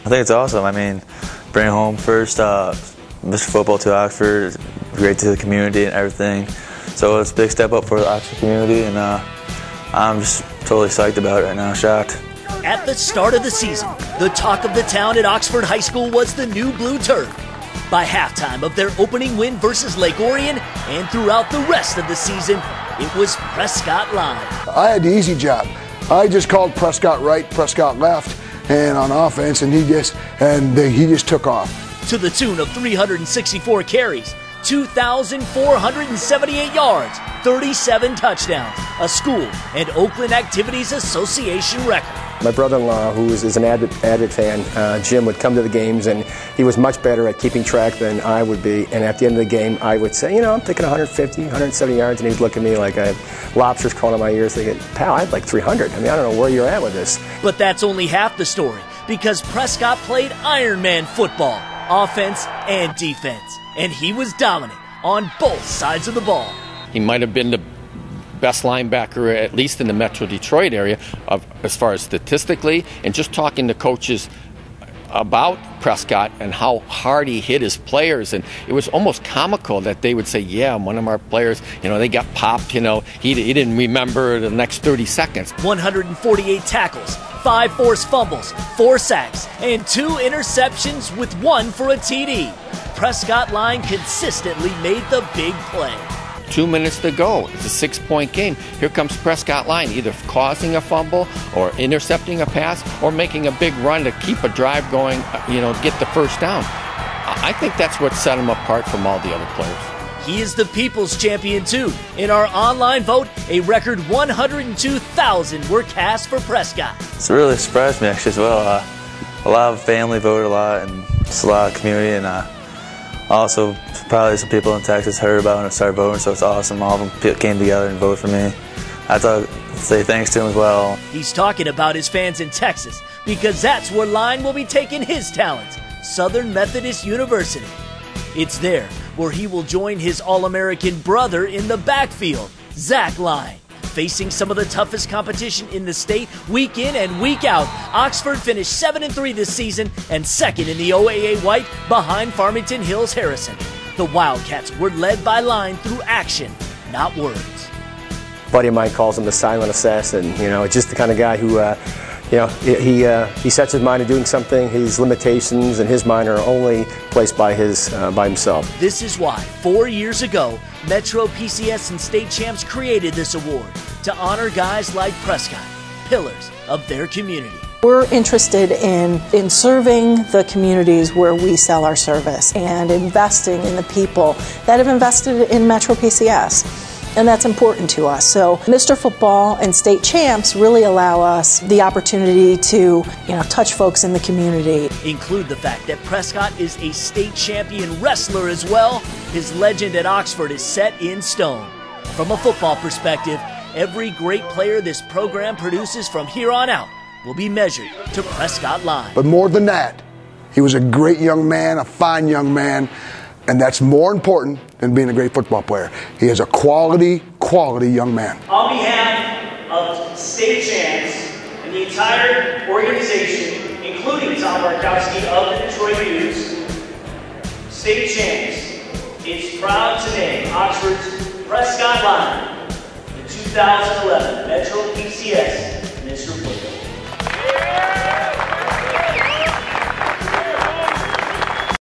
I think it's awesome. I mean, bring home first Mr. Football to Oxford, great to the community and everything. So it's a big step up for the Oxford community, and I'm just totally psyched about it right now, shocked. At the start of the season, the talk of the town at Oxford High School was the new blue turf. By halftime of their opening win versus Lake Orion and throughout the rest of the season, it was Prescott Live. I had the easy job. I just called Prescott right, Prescott left, and on offense, and he just took off. To the tune of 364 carries, 2,478 yards, 37 touchdowns, a school and Oakland Activities Association record. My brother-in-law, who is an avid fan, Jim, would come to the games, and he was much better at keeping track than I would be. And at the end of the game, I would say, you know, I'm thinking 150, 170 yards, and he'd look at me like I had lobsters crawling on my ears, thinking, pal, I had like 300. I mean, I don't know where you're at with this. But that's only half the story, because Prescott played Iron Man football, offense and defense, and he was dominant on both sides of the ball. He might have been the best linebacker, at least in the Metro Detroit area, as far as statistically, and just talking to coaches about Prescott and how hard he hit his players, and it was almost comical that they would say, yeah, one of our players, you know, they got popped, you know, he didn't remember the next 30 seconds. 148 tackles, 5 forced fumbles, 4 sacks, and 2 interceptions with 1 for a TD. Prescott line consistently made the big play. 2 minutes to go. It's a 6-point game. Here comes Prescott line, either causing a fumble or intercepting a pass or making a big run to keep a drive going, you know, get the first down. I think that's what set him apart from all the other players. He is the People's Champion too. In our online vote, a record 102,000 were cast for Prescott. It's really surprised me actually as well. A lot of family voted a lot, and just a lot of community, and also probably some people in Texas heard about it and started voting, so it's awesome. All of them came together and voted for me. I thought I'd say thanks to him as well. He's talking about his fans in Texas because that's where Line will be taking his talents, Southern Methodist University. It's there where he will join his All-American brother in the backfield, Zach Line. Facing some of the toughest competition in the state week in and week out, Oxford finished 7-3 this season and second in the OAA White behind Farmington Hills Harrison. The Wildcats were led by Line through action, not words. A buddy of mine calls him the silent assassin. You know, just the kind of guy who, you know, he sets his mind to doing something. His limitations in his mind are only placed by himself. This is why 4 years ago, Metro PCS and state champs created this award to honor guys like Prescott, pillars of their community. We're interested in serving the communities where we sell our service and investing in the people that have invested in Metro PCS. And that's important to us. So Mr. Football and state champs really allow us the opportunity to, touch folks in the community. Include the fact that Prescott is a state champion wrestler as well. His legend at Oxford is set in stone. From a football perspective, every great player this program produces from here on out will be measured to Prescott Line. But more than that, he was a great young man, a fine young man, and that's more important than being a great football player. He is a quality young man. On behalf of state champs and the entire organization, including Tom Barkowski of the Detroit News, state champs is proud to name Oxford's Prescott Line, the 2011 Metro